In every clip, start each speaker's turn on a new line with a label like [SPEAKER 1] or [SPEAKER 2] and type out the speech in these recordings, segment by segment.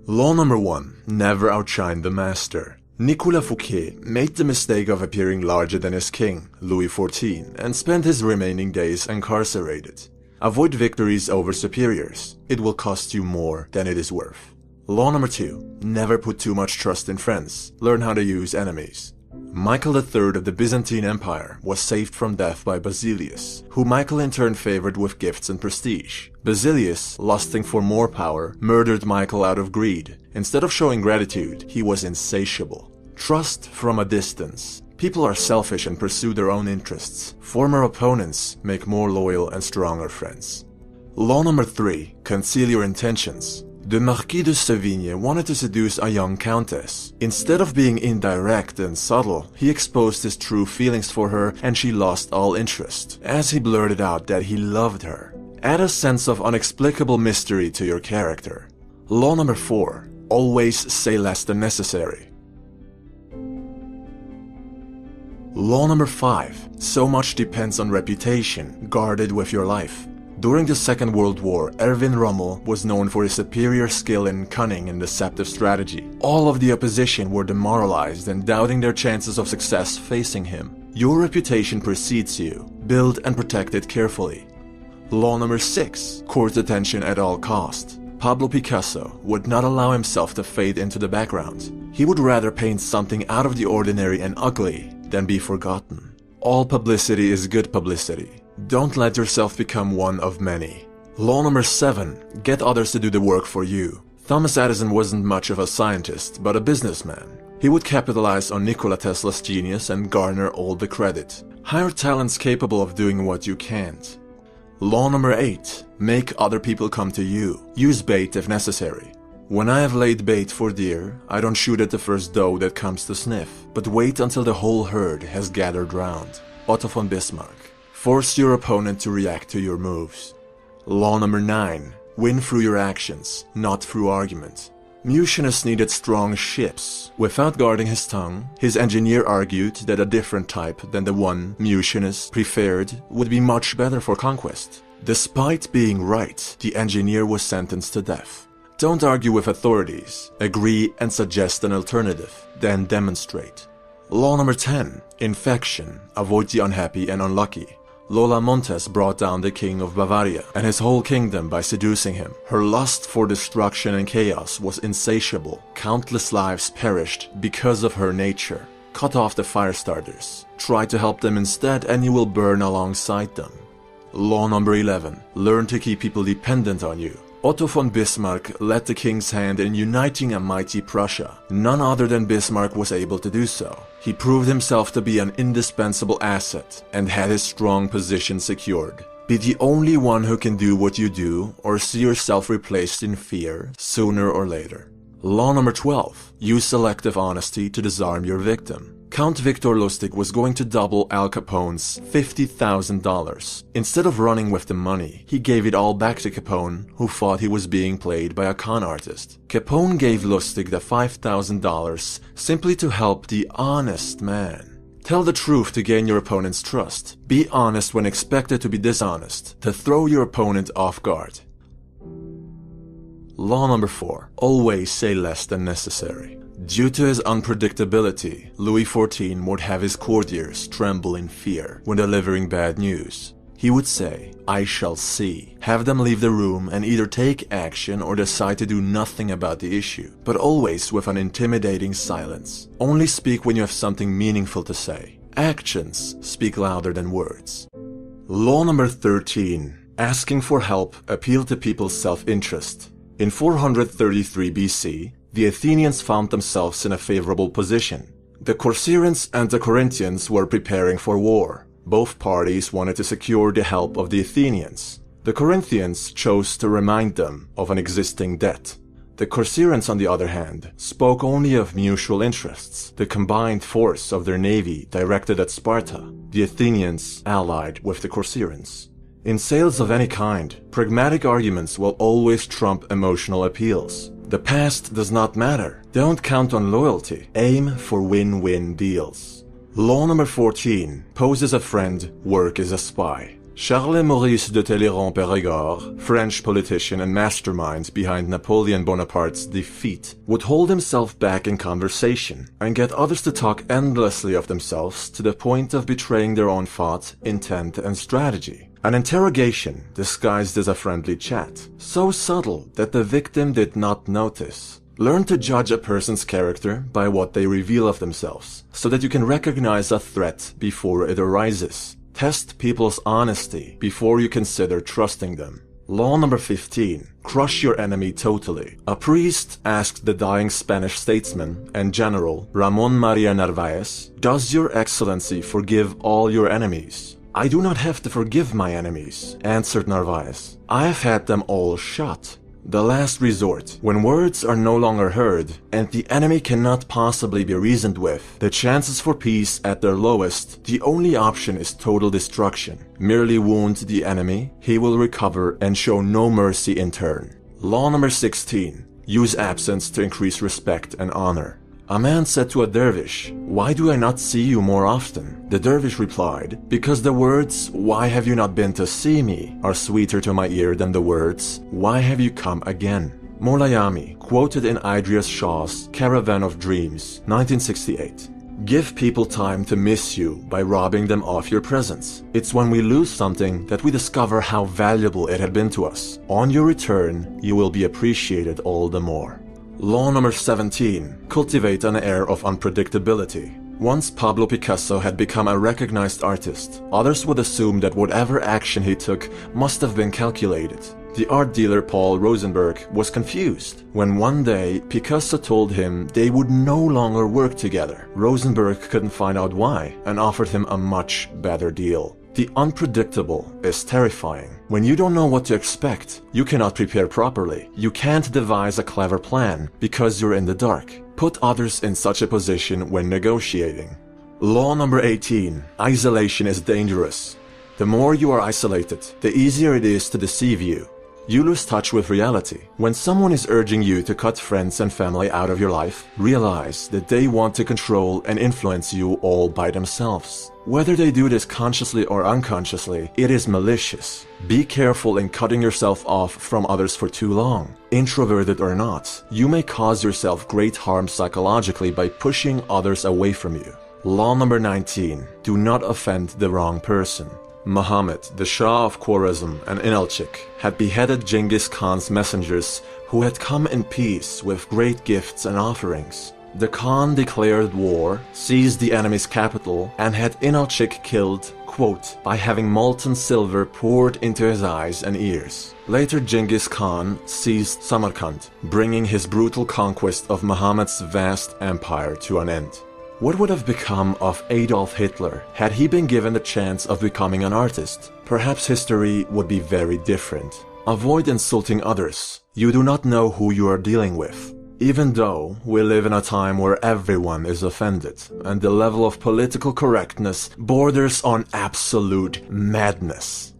[SPEAKER 1] Law number 1. Never outshine the master. Nicolas Fouquet made the mistake of appearing larger than his king, Louis XIV, and spent his remaining days incarcerated. Avoid victories over superiors. It will cost you more than it is worth. Law number 2. Never put too much trust in friends. Learn how to use enemies. Michael III of the Byzantine Empire was saved from death by Basilius, who Michael in turn favored with gifts and prestige. Basilius, lusting for more power, murdered Michael out of greed. Instead of showing gratitude, he was insatiable. Trust from a distance. People are selfish and pursue their own interests. Former opponents make more loyal and stronger friends. Law number 3. Conceal your intentions. The Marquis de Sévigné wanted to seduce a young countess. Instead of being indirect and subtle, he exposed his true feelings for her and she lost all interest, as he blurted out that he loved her. Add a sense of inexplicable mystery to your character. Law number 4. Always say less than necessary. Law number 5. So much depends on reputation. Guard it with your life. During the Second World War, Erwin Rommel was known for his superior skill in cunning and deceptive strategy. All of the opposition were demoralized and doubting their chances of success facing him. Your reputation precedes you. Build and protect it carefully. Law number 6. Court attention at all cost. Pablo Picasso would not allow himself to fade into the background. He would rather paint something out of the ordinary and ugly than be forgotten. All publicity is good publicity. Don't let yourself become one of many. Law number 7. Get others to do the work for you. Thomas Edison wasn't much of a scientist, but a businessman. He would capitalize on Nikola Tesla's genius and garner all the credit. Hire talents capable of doing what you can't. Law number 8. Make other people come to you. Use bait if necessary. When I have laid bait for deer, I don't shoot at the first doe that comes to sniff, but wait until the whole herd has gathered round. Otto von Bismarck. Force your opponent to react to your moves. Law number 9. Win through your actions, not through argument. Mucianus needed strong ships. Without guarding his tongue, his engineer argued that a different type than the one Mucianus preferred would be much better for conquest. Despite being right, the engineer was sentenced to death. Don't argue with authorities. Agree and suggest an alternative, then demonstrate. Law number 10. Infection. Avoid the unhappy and unlucky. Lola Montes brought down the king of Bavaria and his whole kingdom by seducing him. Her lust for destruction and chaos was insatiable. Countless lives perished because of her nature. Cut off the fire starters. Try to help them instead and you will burn alongside them. Law number 11. Learn to keep people dependent on you. Otto von Bismarck led the king's hand in uniting a mighty Prussia. None other than Bismarck was able to do so. He proved himself to be an indispensable asset and had his strong position secured. Be the only one who can do what you do or see yourself replaced in fear sooner or later. Law number 12. Use selective honesty to disarm your victim. Count Victor Lustig was going to double Al Capone's $50,000. Instead of running with the money, he gave it all back to Capone, who thought he was being played by a con artist. Capone gave Lustig the $5,000 simply to help the honest man. Tell the truth to gain your opponent's trust. Be honest when expected to be dishonest, to throw your opponent off guard. Law number 4. Always say less than necessary. Due to his unpredictability, Louis XIV would have his courtiers tremble in fear when delivering bad news. He would say, "I shall see." Have them leave the room and either take action or decide to do nothing about the issue, but always with an intimidating silence. Only speak when you have something meaningful to say. Actions speak louder than words. Law number 13. Asking for help appealed to people's self-interest. In 433 BC, the Athenians found themselves in a favorable position. The Corcyraeans and the Corinthians were preparing for war. Both parties wanted to secure the help of the Athenians. The Corinthians chose to remind them of an existing debt. The Corcyraeans, on the other hand, spoke only of mutual interests, the combined force of their navy directed at Sparta. The Athenians allied with the Corcyraeans. In sales of any kind, pragmatic arguments will always trump emotional appeals. The past does not matter. Don't count on loyalty. Aim for win-win deals. Law number 14. Pose as a friend, work as a spy. Charles-Maurice de Talleyrand-Périgord, French politician and mastermind behind Napoleon Bonaparte's defeat, would hold himself back in conversation and get others to talk endlessly of themselves to the point of betraying their own thought, intent, and strategy. An interrogation disguised as a friendly chat, so subtle that the victim did not notice. Learn to judge a person's character by what they reveal of themselves, so that you can recognize a threat before it arises. Test people's honesty before you consider trusting them. Law number 15. Crush your enemy totally. A priest asked the dying Spanish statesman and general Ramon Maria Narvaez, "Does your excellency forgive all your enemies?" "I do not have to forgive my enemies," answered Narvaez. "I have had them all shot." The last resort, when words are no longer heard and the enemy cannot possibly be reasoned with, the chances for peace at their lowest, the only option is total destruction. Merely wound the enemy, he will recover and show no mercy in turn. Law number 16. Use absence to increase respect and honor. A man said to a dervish, "Why do I not see you more often?" The dervish replied, "Because the words, 'Why have you not been to see me?' are sweeter to my ear than the words, 'Why have you come again?'" Molayami, quoted in Idries Shah's Caravan of Dreams, 1968. Give people time to miss you by robbing them of your presence. It's when we lose something that we discover how valuable it had been to us. On your return, you will be appreciated all the more. Law number 17. Cultivate an air of unpredictability. Once Pablo Picasso had become a recognized artist, others would assume that whatever action he took must have been calculated. The art dealer Paul Rosenberg was confused when one day Picasso told him they would no longer work together. Rosenberg couldn't find out why and offered him a much better deal. The unpredictable is terrifying. When you don't know what to expect, you cannot prepare properly. You can't devise a clever plan because you're in the dark. Put others in such a position when negotiating. Law number 18. Isolation is dangerous. The more you are isolated, the easier it is to deceive you. You lose touch with reality. When someone is urging you to cut friends and family out of your life, realize that they want to control and influence you all by themselves. Whether they do this consciously or unconsciously, it is malicious. Be careful in cutting yourself off from others for too long. Introverted or not, you may cause yourself great harm psychologically by pushing others away from you. Law number 19. Do not offend the wrong person. Muhammad, the Shah of Khwarezm and Inalchik, had beheaded Genghis Khan's messengers who had come in peace with great gifts and offerings. The Khan declared war, seized the enemy's capital, and had Inalchik killed, quote, by having molten silver poured into his eyes and ears. Later Genghis Khan seized Samarkand, bringing his brutal conquest of Muhammad's vast empire to an end. What would have become of Adolf Hitler had he been given the chance of becoming an artist? Perhaps history would be very different. Avoid insulting others. You do not know who you are dealing with. Even though we live in a time where everyone is offended, and the level of political correctness borders on absolute madness.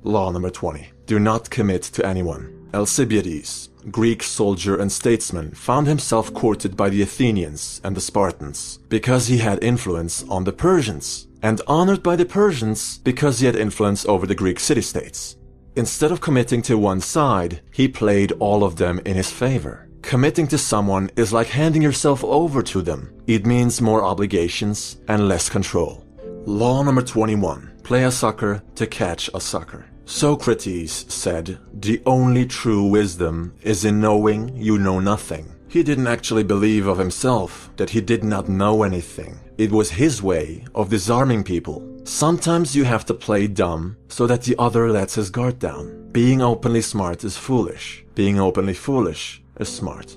[SPEAKER 1] Law number 20. Do not commit to anyone. Alcibiades, Greek soldier and statesman, found himself courted by the Athenians and the Spartans because he had influence on the Persians, and honored by the Persians because he had influence over the Greek city-states. Instead of committing to one side, he played all of them in his favor. Committing to someone is like handing yourself over to them. It means more obligations and less control. Law number 21. Play a sucker to catch a sucker. Socrates said, "The only true wisdom is in knowing you know nothing." He didn't actually believe of himself that he did not know anything. It was his way of disarming people. Sometimes you have to play dumb so that the other lets his guard down. Being openly smart is foolish. Being openly foolish is smart.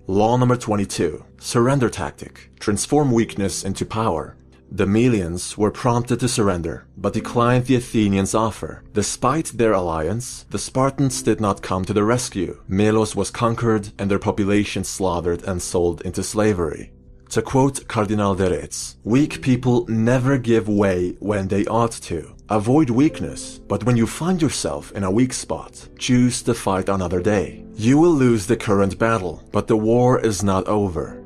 [SPEAKER 1] Law number 22. Surrender tactic. Transform weakness into power. The Melians were prompted to surrender, but declined the Athenians' offer. Despite their alliance, the Spartans did not come to the rescue. Melos was conquered and their population slaughtered and sold into slavery. To quote Cardinal de Retz, "Weak people never give way when they ought to. Avoid weakness, but when you find yourself in a weak spot, choose to fight another day. You will lose the current battle, but the war is not over."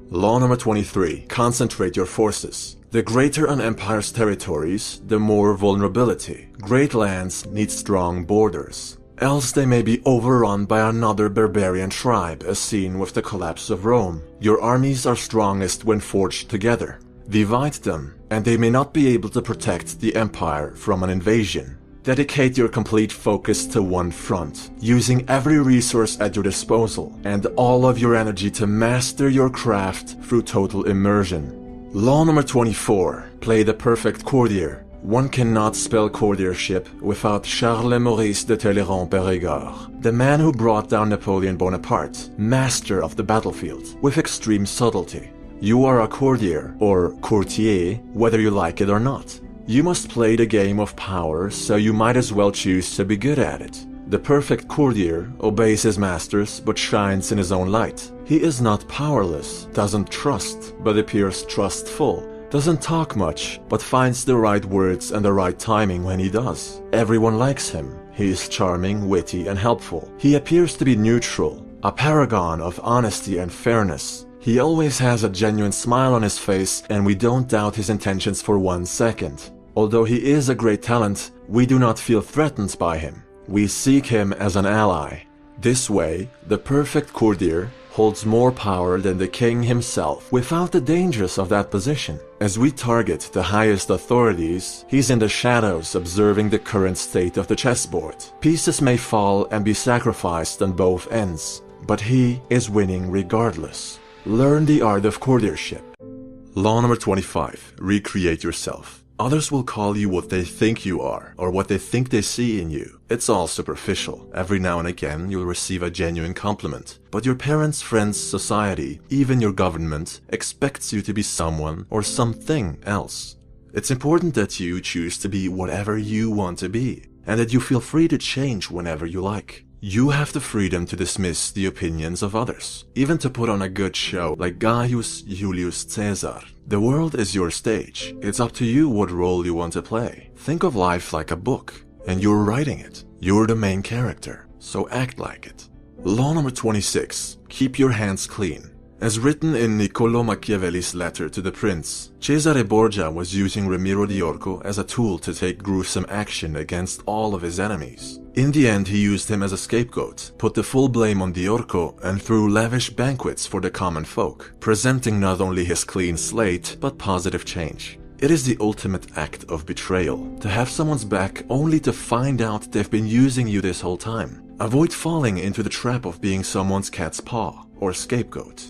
[SPEAKER 1] Law number 23. Concentrate your forces. The greater an empire's territories, the more vulnerability. Great lands need strong borders. Else they may be overrun by another barbarian tribe, as seen with the collapse of Rome. Your armies are strongest when forged together. Divide them, and they may not be able to protect the empire from an invasion. Dedicate your complete focus to one front, using every resource at your disposal, and all of your energy to master your craft through total immersion. Law number 24. Play the perfect courtier. One cannot spell courtiership without Charles Maurice de Talleyrand-Périgord, the man who brought down Napoleon Bonaparte, master of the battlefield, with extreme subtlety. You are a courtier, or courtier, whether you like it or not. You must play the game of power, so you might as well choose to be good at it. The perfect courtier obeys his masters but shines in his own light. He is not powerless, doesn't trust, but appears trustful, doesn't talk much, but finds the right words and the right timing when he does. Everyone likes him. He is charming, witty, and helpful. He appears to be neutral, a paragon of honesty and fairness. He always has a genuine smile on his face, and we don't doubt his intentions for 1 second. Although he is a great talent, we do not feel threatened by him. We seek him as an ally. This way, the perfect courtier holds more power than the king himself without the dangers of that position. As we target the highest authorities, he's in the shadows observing the current state of the chessboard. Pieces may fall and be sacrificed on both ends, but he is winning regardless. Learn the art of courtiership. Law number 25. Recreate yourself. Others will call you what they think you are, or what they think they see in you. It's all superficial. Every now and again, you'll receive a genuine compliment. But your parents, friends, society, even your government, expects you to be someone or something else. It's important that you choose to be whatever you want to be, and that you feel free to change whenever you like. You have the freedom to dismiss the opinions of others, even to put on a good show like Gaius Julius Caesar. The world is your stage. It's up to you what role you want to play. Think of life like a book, and you're writing it. You're the main character, so act like it. Law number 26. Keep your hands clean. As written in Niccolò Machiavelli's letter to the prince, Cesare Borgia was using Ramiro di Orco as a tool to take gruesome action against all of his enemies. In the end, he used him as a scapegoat, put the full blame on di Orco, and threw lavish banquets for the common folk, presenting not only his clean slate, but positive change. It is the ultimate act of betrayal, to have someone's back only to find out they've been using you this whole time. Avoid falling into the trap of being someone's cat's paw, or scapegoat.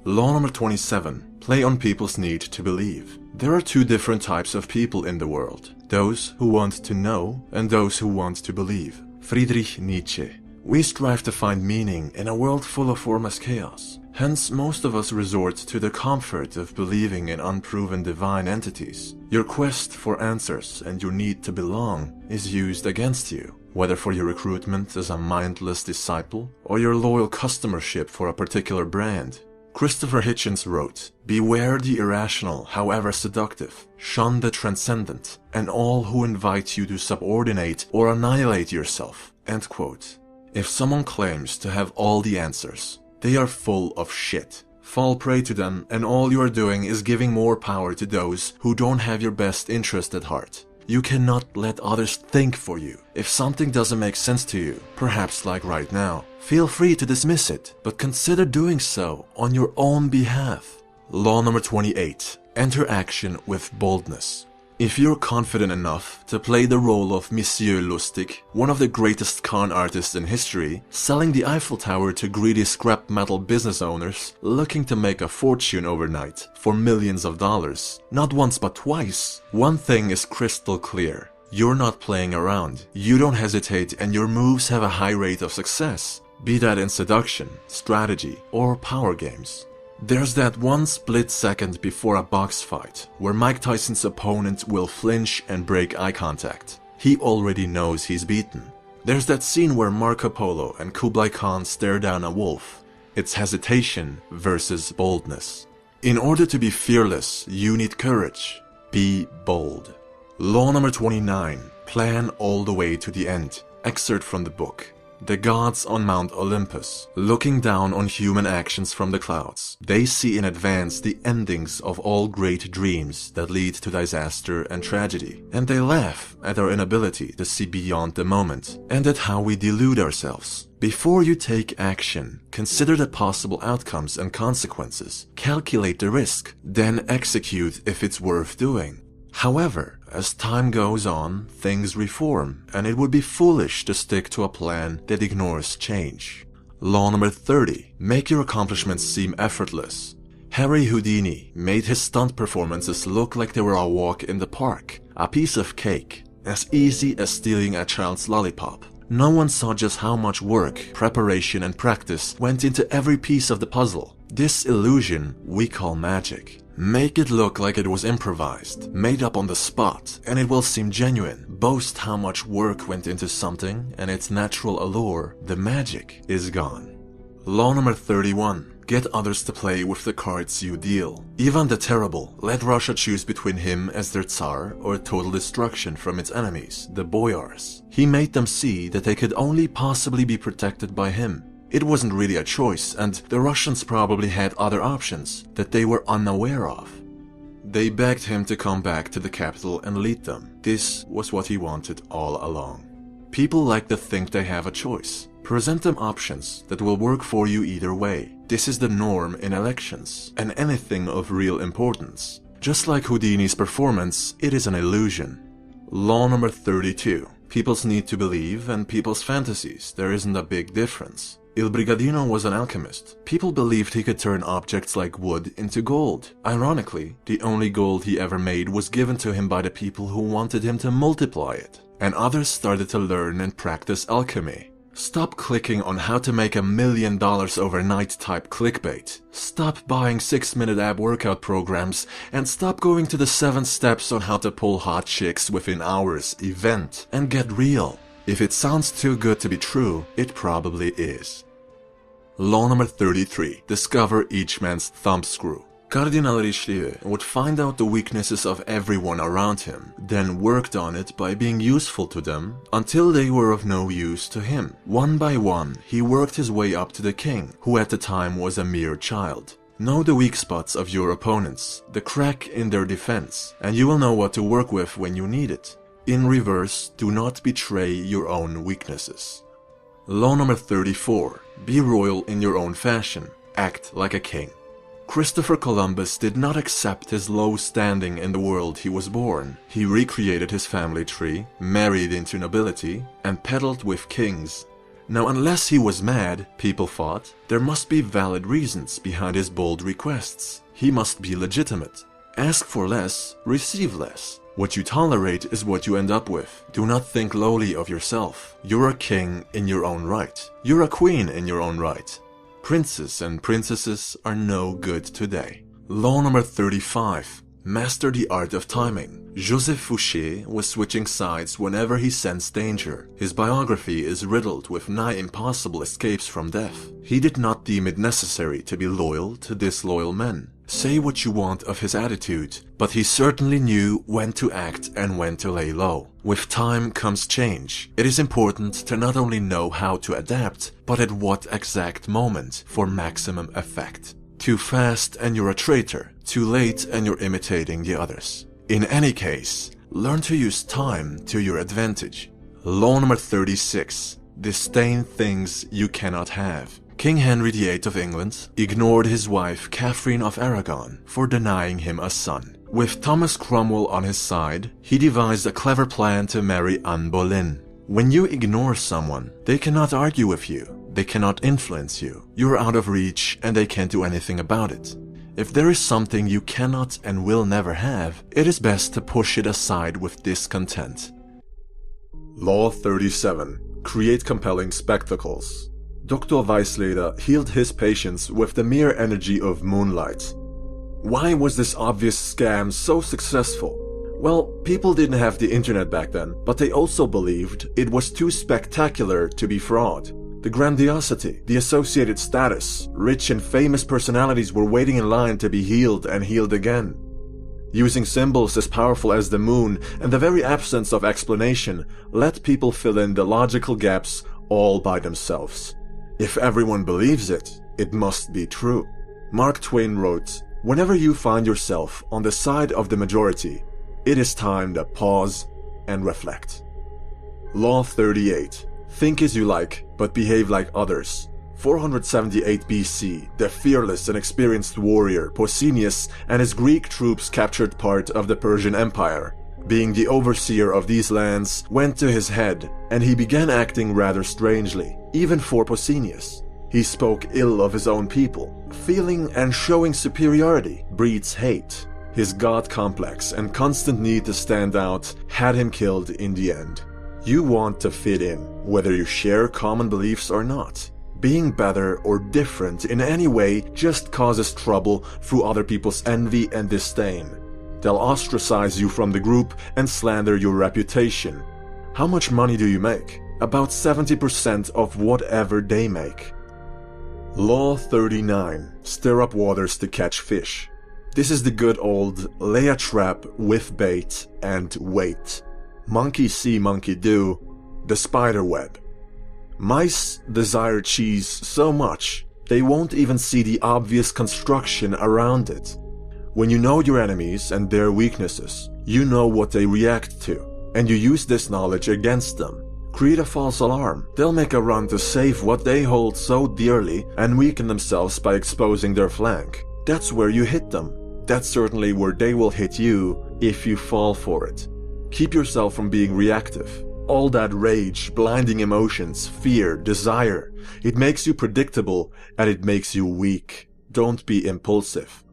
[SPEAKER 1] Law number 27. Play on people's need to believe. There are two different types of people in the world. Those who want to know and those who want to believe. Friedrich Nietzsche. We strive to find meaning in a world full of formless chaos. Hence, most of us resort to the comfort of believing in unproven divine entities. Your quest for answers and your need to belong is used against you, whether for your recruitment as a mindless disciple or your loyal customership for a particular brand. Christopher Hitchens wrote, "Beware the irrational, however seductive. Shun the transcendent, and all who invite you to subordinate or annihilate yourself." End quote. If someone claims to have all the answers, they are full of shit. Fall prey to them, and all you are doing is giving more power to those who don't have your best interest at heart. You cannot let others think for you. If something doesn't make sense to you, perhaps like right now, feel free to dismiss it, but consider doing so on your own behalf. Law number 28. Enter action with boldness. If you're confident enough to play the role of Monsieur Lustig, one of the greatest con artists in history, selling the Eiffel Tower to greedy scrap metal business owners looking to make a fortune overnight for millions of dollars, not once but twice, one thing is crystal clear. You're not playing around. You don't hesitate, and your moves have a high rate of success, be that in seduction, strategy, or power games. There's that one split second before a box fight where Mike Tyson's opponent will flinch and break eye contact. He already knows he's beaten. There's that scene where Marco Polo and Kublai Khan stare down a wolf. It's hesitation versus boldness. In order to be fearless, you need courage. Be bold. Law number 29. Plan all the way to the end. Excerpt from the book. The gods on Mount Olympus, looking down on human actions from the clouds, they see in advance the endings of all great dreams that lead to disaster and tragedy, and they laugh at our inability to see beyond the moment, and at how we delude ourselves. Before you take action, consider the possible outcomes and consequences, calculate the risk, then execute if it's worth doing. However, as time goes on, things reform, and it would be foolish to stick to a plan that ignores change. Law number 30. Make your accomplishments seem effortless. Harry Houdini made his stunt performances look like they were a walk in the park, a piece of cake, as easy as stealing a child's lollipop. No one saw just how much work, preparation, and practice went into every piece of the puzzle. This illusion we call magic. Make it look like it was improvised, made up on the spot, and it will seem genuine. Boast how much work went into something, and its natural allure, the magic, is gone. Law number 31. Get others to play with the cards you deal. Ivan the Terrible let Russia choose between him as their Tsar or total destruction from its enemies, the Boyars. He made them see that they could only possibly be protected by him. It wasn't really a choice, and the Russians probably had other options that they were unaware of. They begged him to come back to the capital and lead them. This was what he wanted all along. People like to think they have a choice. Present them options that will work for you either way. This is the norm in elections and anything of real importance. Just like Houdini's performance, it is an illusion. Law number 32. People's need to believe and people's fantasies. There isn't a big difference. Il Brigadino was an alchemist. People believed he could turn objects like wood into gold. Ironically, the only gold he ever made was given to him by the people who wanted him to multiply it. And others started to learn and practice alchemy. Stop clicking on how to make $1 million overnight type clickbait. Stop buying 6-minute ab workout programs and stop going to the 7 steps on how to pull hot chicks within hours event and get real. If it sounds too good to be true, it probably is. Law number 33. Discover each man's thumbscrew. Cardinal Richelieu would find out the weaknesses of everyone around him, then worked on it by being useful to them until they were of no use to him. One by one, he worked his way up to the king, who at the time was a mere child. Know the weak spots of your opponents, the crack in their defense, and you will know what to work with when you need it. In reverse, do not betray your own weaknesses. Law number 34. Be royal in your own fashion. Act like a king. Christopher Columbus did not accept his low standing in the world he was born. He recreated his family tree, married into nobility, and peddled with kings. Now, unless he was mad, people thought, there must be valid reasons behind his bold requests. He must be legitimate. Ask for less, receive less. What you tolerate is what you end up with. Do not think lowly of yourself. You're a king in your own right. You're a queen in your own right. Princes and princesses are no good today. Law number 35. Master the art of timing. Joseph Fouché was switching sides whenever he sensed danger. His biography is riddled with nigh impossible escapes from death. He did not deem it necessary to be loyal to disloyal men. Say what you want of his attitude, but he certainly knew when to act and when to lay low. With time comes change. It is important to not only know how to adapt, but at what exact moment for maximum effect. Too fast and you're a traitor. Too late and you're imitating the others. In any case, learn to use time to your advantage. Law number 36. Disdain things you cannot have. King Henry VIII of England ignored his wife Catherine of Aragon for denying him a son. With Thomas Cromwell on his side, he devised a clever plan to marry Anne Boleyn. When you ignore someone, they cannot argue with you, they cannot influence you. You're out of reach and they can't do anything about it. If there is something you cannot and will never have, it is best to push it aside with discontent. Law 37. Create compelling spectacles. Dr. Weisleder healed his patients with the mere energy of moonlight. Why was this obvious scam so successful? Well, people didn't have the internet back then, but they also believed it was too spectacular to be fraud. The grandiosity, the associated status, rich and famous personalities were waiting in line to be healed and healed again. Using symbols as powerful as the moon and the very absence of explanation let people fill in the logical gaps all by themselves. If everyone believes it, it must be true. Mark Twain wrote, "Whenever you find yourself on the side of the majority, it is time to pause and reflect." Law 38. Think as you like, but behave like others. 478 BC, the fearless and experienced warrior Pausanias and his Greek troops captured part of the Persian Empire. Being the overseer of these lands went to his head, and he began acting rather strangely, even for Pausanias. He spoke ill of his own people. Feeling and showing superiority breeds hate. His god complex and constant need to stand out had him killed in the end. You want to fit in, whether you share common beliefs or not. Being better or different in any way just causes trouble through other people's envy and disdain. They'll ostracize you from the group and slander your reputation. How much money do you make? About 70% of whatever they make. Law 39. Stir up waters to catch fish. This is the good old lay a trap with bait and wait. Monkey see, monkey do. The spider web. Mice desire cheese so much, they won't even see the obvious construction around it. When you know your enemies and their weaknesses, you know what they react to, and you use this knowledge against them. Create a false alarm. They'll make a run to save what they hold so dearly and weaken themselves by exposing their flank. That's where you hit them. That's certainly where they will hit you if you fall for it. Keep yourself from being reactive. All that rage, blinding emotions, fear, desire, it makes you predictable and it makes you weak. Don't be impulsive.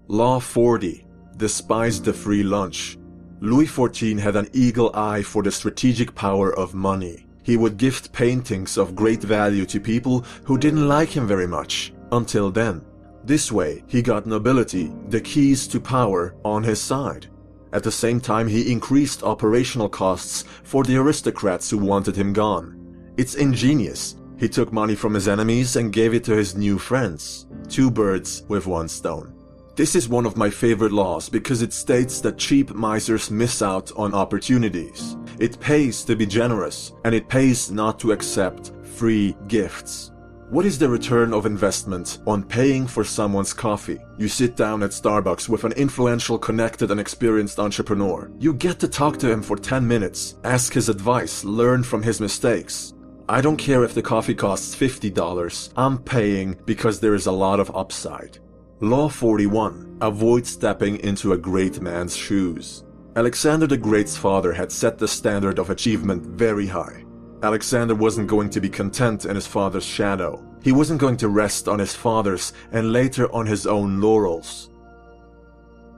[SPEAKER 1] Law 40. Despise the free lunch. Louis XIV had an eagle eye for the strategic power of money. He would gift paintings of great value to people who didn't like him very much, until then. This way, he got nobility, the keys to power, on his side. At the same time, he increased operational costs for the aristocrats who wanted him gone. It's ingenious. He took money from his enemies and gave it to his new friends. 2 birds with 1 stone. This is one of my favorite laws because it states that cheap misers miss out on opportunities. It pays to be generous, and it pays not to accept free gifts. What is the return of investment on paying for someone's coffee? You sit down at Starbucks with an influential, connected, and experienced entrepreneur. You get to talk to him for 10 minutes, ask his advice, learn from his mistakes. I don't care if the coffee costs $50, I'm paying because there is a lot of upside. Law 41. Avoid stepping into a great man's shoes. Alexander the Great's father had set the standard of achievement very high. Alexander wasn't going to be content in his father's shadow. He wasn't going to rest on his father's and later on his own laurels.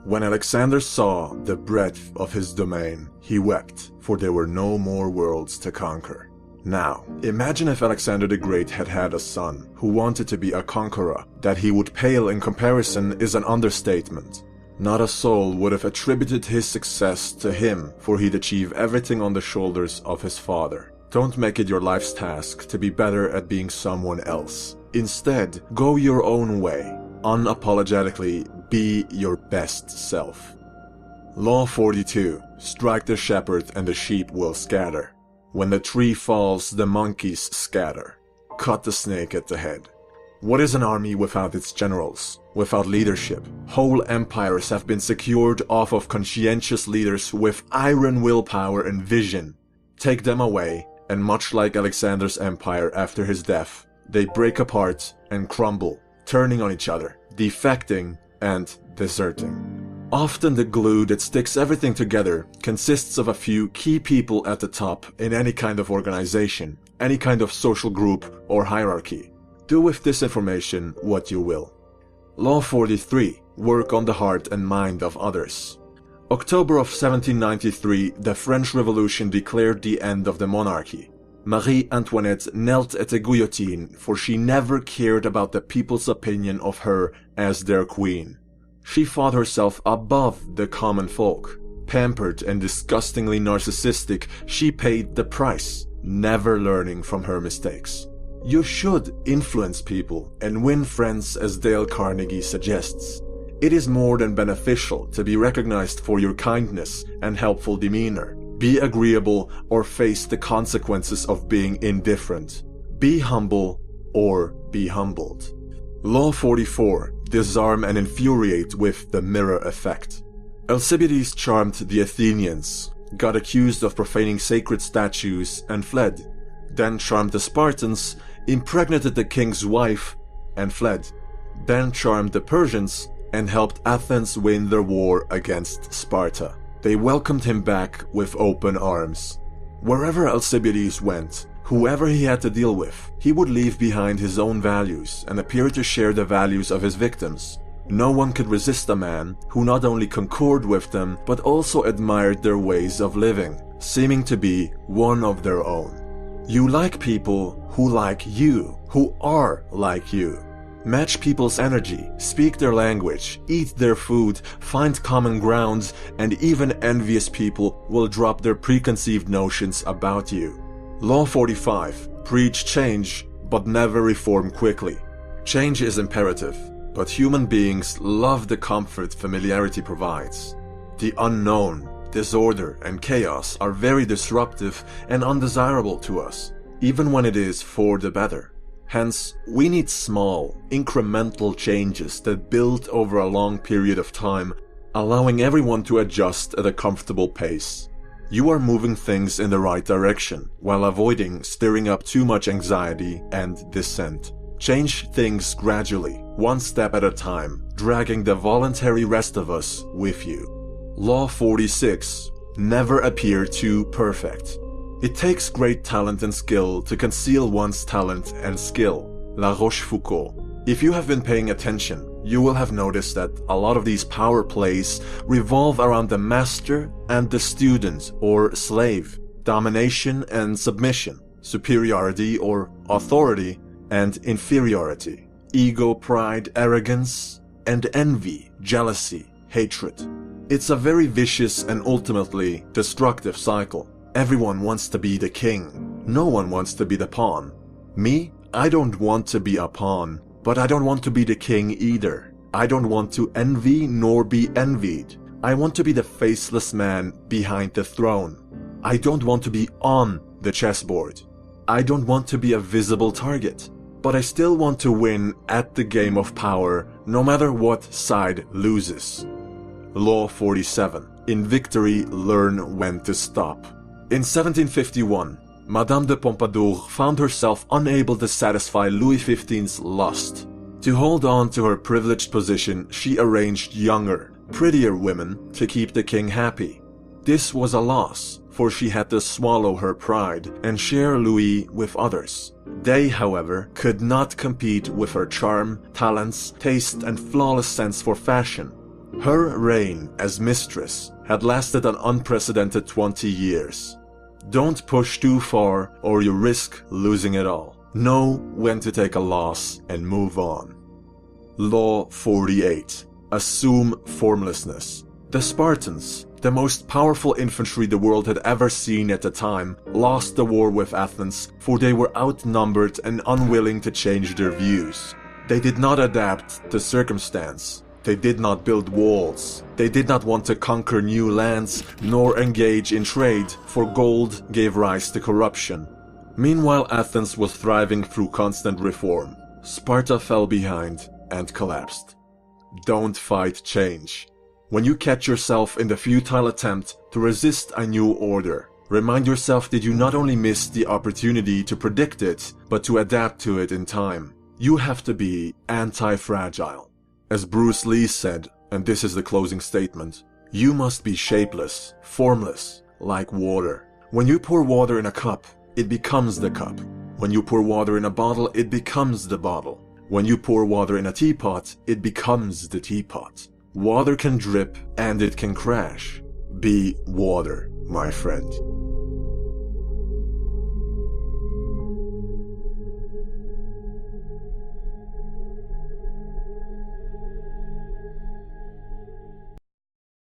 [SPEAKER 1] When Alexander saw the breadth of his domain, he wept, for there were no more worlds to conquer. Now, imagine if Alexander the Great had had a son who wanted to be a conqueror. That he would pale in comparison is an understatement. Not a soul would have attributed his success to him, for he'd achieve everything on the shoulders of his father. Don't make it your life's task to be better at being someone else. Instead, go your own way. Unapologetically, be your best self. Law 42. Strike the shepherd and the sheep will scatter. When the tree falls, the monkeys scatter. Cut the snake at the head. What is an army without its generals? Without leadership? Whole empires have been secured off of conscientious leaders with iron willpower and vision. Take them away, and much like Alexander's empire after his death, they break apart and crumble, turning on each other, defecting and deserting. Often the glue that sticks everything together consists of a few key people at the top in any kind of organization, any kind of social group or hierarchy. Do with this information what you will. Law 43. Work on the heart and mind of others. October of 1793, the French Revolution declared the end of the monarchy. Marie Antoinette knelt at the guillotine, for she never cared about the people's opinion of her as their queen. She thought herself above the common folk. Pampered and disgustingly narcissistic, she paid the price, never learning from her mistakes. You should influence people and win friends, as Dale Carnegie suggests. It is more than beneficial to be recognized for your kindness and helpful demeanor. Be agreeable or face the consequences of being indifferent. Be humble or be humbled. Law 44. Disarm and infuriate with the mirror effect. Alcibiades charmed the Athenians, got accused of profaning sacred statues and fled. Then charmed the Spartans, impregnated the king's wife and fled. Then charmed the Persians and helped Athens win their war against Sparta. They welcomed him back with open arms. Wherever Alcibiades went, whoever he had to deal with, he would leave behind his own values and appear to share the values of his victims. No one could resist a man who not only concurred with them, but also admired their ways of living, seeming to be one of their own. You like people who like you, who are like you. Match people's energy, speak their language, eat their food, find common grounds, and even envious people will drop their preconceived notions about you. Law 45. Preach change, but never reform quickly. Change is imperative, but human beings love the comfort familiarity provides. The unknown, disorder, and chaos are very disruptive and undesirable to us, even when it is for the better. Hence, we need small, incremental changes that build over a long period of time, allowing everyone to adjust at a comfortable pace. You are moving things in the right direction, while avoiding stirring up too much anxiety and dissent. Change things gradually, one step at a time, dragging the voluntary rest of us with you. Law 46. Never appear too perfect. It takes great talent and skill to conceal one's talent and skill. La Rochefoucauld. If you have been paying attention, you will have noticed that a lot of these power plays revolve around the master and the student or slave, domination and submission, superiority or authority and inferiority, ego, pride, arrogance, and envy, jealousy, hatred. It's a very vicious and ultimately destructive cycle. Everyone wants to be the king. No one wants to be the pawn. Me, I don't want to be a pawn, but I don't want to be the king either. I don't want to envy nor be envied. I want to be the faceless man behind the throne. I don't want to be on the chessboard. I don't want to be a visible target, but I still want to win at the game of power, no matter what side loses. Law 47. In victory, learn when to stop. In 1751, Madame de Pompadour found herself unable to satisfy Louis XV's lust. To hold on to her privileged position, she arranged younger, prettier women to keep the king happy. This was a loss, for she had to swallow her pride and share Louis with others. They, however, could not compete with her charm, talents, taste, and flawless sense for fashion. Her reign as mistress had lasted an unprecedented 20 years. Don't push too far or you risk losing it all. Know when to take a loss and move on. Law 48. Assume formlessness. The Spartans, the most powerful infantry the world had ever seen at the time, lost the war with Athens, for they were outnumbered and unwilling to change their views. They did not adapt to circumstance. They did not build walls. They did not want to conquer new lands, nor engage in trade, for gold gave rise to corruption. Meanwhile, Athens was thriving through constant reform. Sparta fell behind and collapsed. Don't fight change. When you catch yourself in the futile attempt to resist a new order, remind yourself that you not only missed the opportunity to predict it, but to adapt to it in time. You have to be anti-fragile. As Bruce Lee said, and this is the closing statement, you must be shapeless, formless, like water. When you pour water in a cup, it becomes the cup. When you pour water in a bottle, it becomes the bottle. When you pour water in a teapot, it becomes the teapot. Water can drip and it can crash. Be water, my friend.